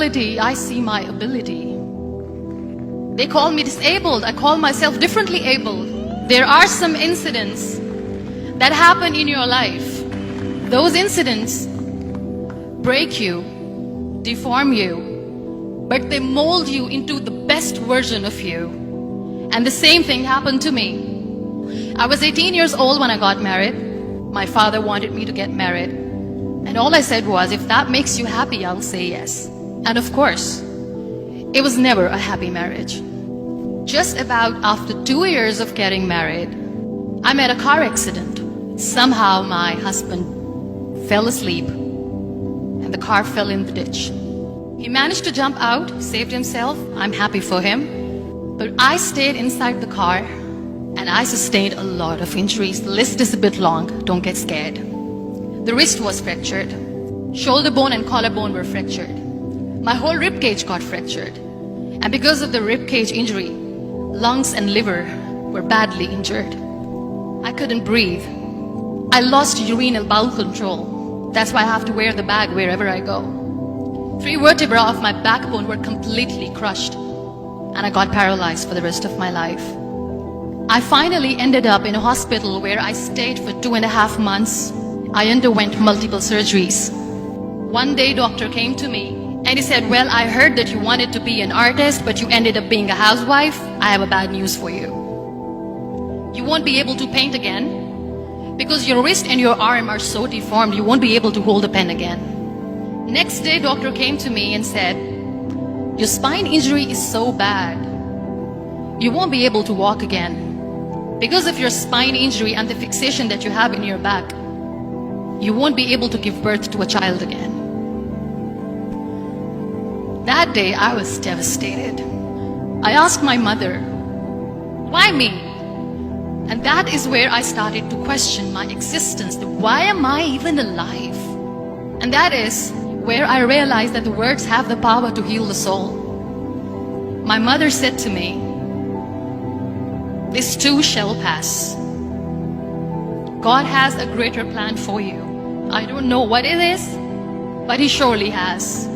disability, I see my ability. They call me disabled, I call myself differently abled. There are some incidents that happen in your life. Those incidents break you, deform you, but they mold you into the best version of you. And the same thing happened to me. I was 18 years old when I got married. My father wanted me to get married. And all I said was, if that makes you happy, I'll say yes. And of course, it was never a happy marriage. Just about after 2 years of getting married, I met a car accident. Somehow my husband fell asleep and the car fell in the ditch. He managed to jump out, saved himself. I'm happy for him. But I stayed inside the car and I sustained a lot of injuries. The list is a bit long, don't get scared. The wrist was fractured. Shoulder bone and collarbone were fractured. My whole rib cage got fractured. And because of the rib cage injury, lungs and liver were badly injured. I couldn't breathe. I lost urinary bowel control. That's why I have to wear the bag wherever I go. 3 vertebrae of my backbone were completely crushed. And I got paralyzed for the rest of my life. I finally ended up in a hospital where I stayed for 2.5 months. I underwent multiple surgeries. One day doctor came to me and he said, well, I heard that you wanted to be an artist, but you ended up being a housewife. I have a bad news for you. You won't be able to paint again because your wrist and your arm are so deformed, you won't be able to hold a pen again. Next day doctor came to me and said, your spine injury is so bad, you won't be able to walk again. Because of your spine injury and the fixation that you have in your back, you won't be able to give birth to a child again. That day I was devastated. I asked my mother, why me? And that is where I started to question my existence. Why am I even alive? And that is where I realized that the words have the power to heal the soul. My mother said to me, this too shall pass. God has a greater plan for you. I don't know what it is, but He surely has.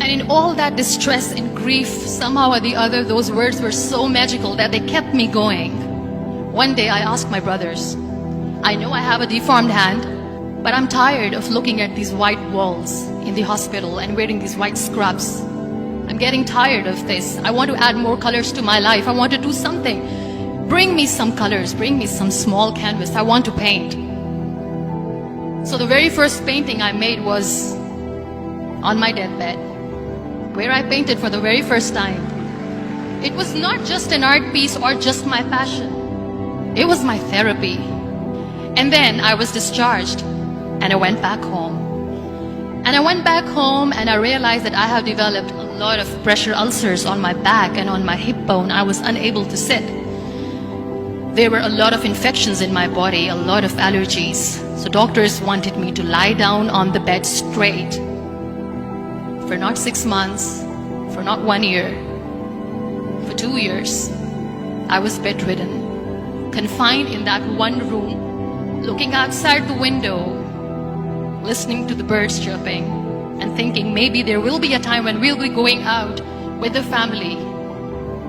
And in all that distress and grief, somehow or the other, those words were so magical that they kept me going. One day I asked my brothers, I know I have a deformed hand, but I'm tired of looking at these white walls in the hospital and wearing these white scrubs. I'm getting tired of this. I want to add more colors to my life. I want to do something. Bring me some colors, bring me some small canvas. I want to paint. So the very first painting I made was on my deathbed, where I painted for the very first time. It was not just an art piece or just my passion. It was my therapy. And then I was discharged and I went back home. And I went back home and I realized that I have developed a lot of pressure ulcers on my back and on my hip bone. I was unable to sit. There were a lot of infections in my body, a lot of allergies. So doctors wanted me to lie down on the bed straight for not 6 months, for not 1 year, for 2 years. I was bedridden, confined in that one room, looking outside the window, listening to the birds chirping and thinking maybe there will be a time when we'll be going out with the family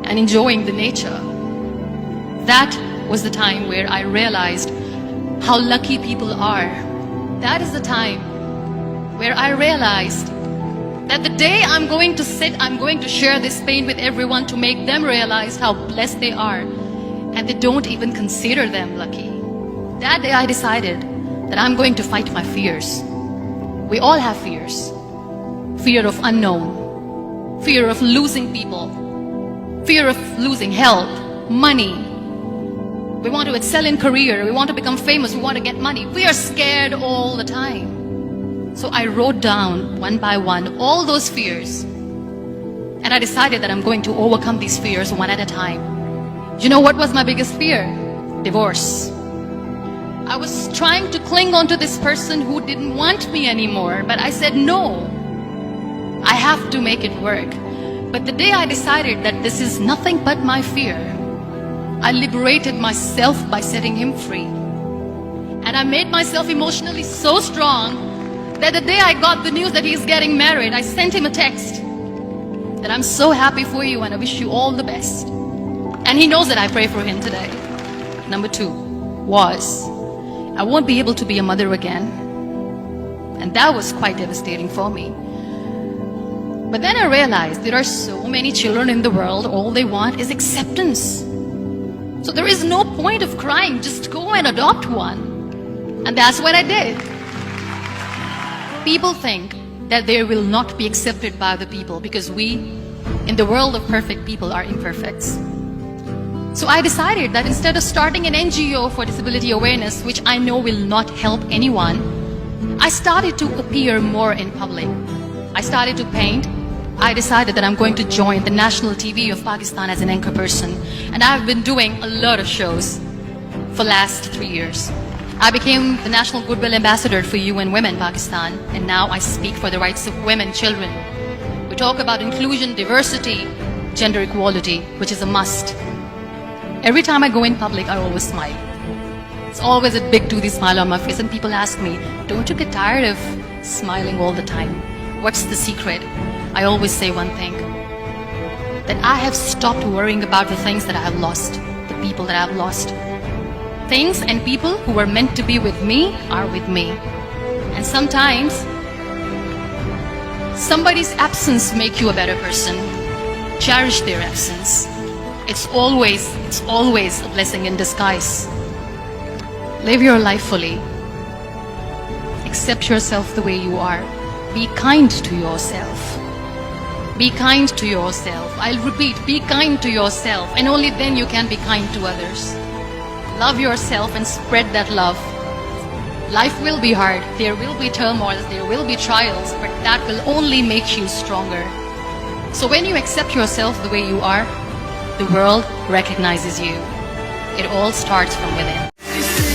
and enjoying the nature. That was the time where I realized how lucky people are. That is the time where I realized that the day I'm going to sit, I'm going to share this pain with everyone to make them realize how blessed they are, and they don't even consider them lucky. That day I decided that I'm going to fight my fears. We all have fears. Fear of unknown, fear of losing people, fear of losing health, money. We want to excel in career, we want to become famous, we want to get money. We are scared all the time. So I wrote down one by one all those fears. And I decided that I'm going to overcome these fears one at a time. You know what was my biggest fear? Divorce. I was trying to cling on to this person who didn't want me anymore, but I said no. I have to make it work. But the day I decided that this is nothing but my fear, I liberated myself by setting him free. And I made myself emotionally so strong that the day I got the news that he's getting married, I sent him a text that I'm so happy for you and I wish you all the best. And he knows that I pray for him today. Number 2 was, I won't be able to be a mother again. And that was quite devastating for me. But then I realized there are so many children in the world, all they want is acceptance. So there is no point of crying, just go and adopt one. And that's what I did. People think that they will not be accepted by the people because we, in the world of perfect people, are imperfect. So I decided that instead of starting an NGO for disability awareness, which I know will not help anyone, I started to appear more in public. I started to paint. I decided that I'm going to join the national TV of Pakistan as an anchor person. And I've been doing a lot of shows for the last 3 years. I became the National Goodwill Ambassador for UN Women Pakistan, and now I speak for the rights of women, children. We talk about inclusion, diversity, gender equality, which is a must. Every time I go in public, I always smile. It's always a big toothy smile on my face, and people ask me, don't you get tired of smiling all the time? What's the secret? I always say one thing, that I have stopped worrying about the things that I have lost, the people that I have lost. Things and people who were meant to be with me are with me. And sometimes somebody's absence makes you a better person. Cherish their absence. It's always a blessing in disguise. Live your life fully. Accept yourself the way you are. Be kind to yourself. Be kind to yourself. I'll repeat, be kind to yourself, and only then you can be kind to others. Love yourself and spread that love. Life will be hard. There will be turmoils, there will be trials, but that will only make you stronger. So when you accept yourself the way you are, the world recognizes you. It all starts from within.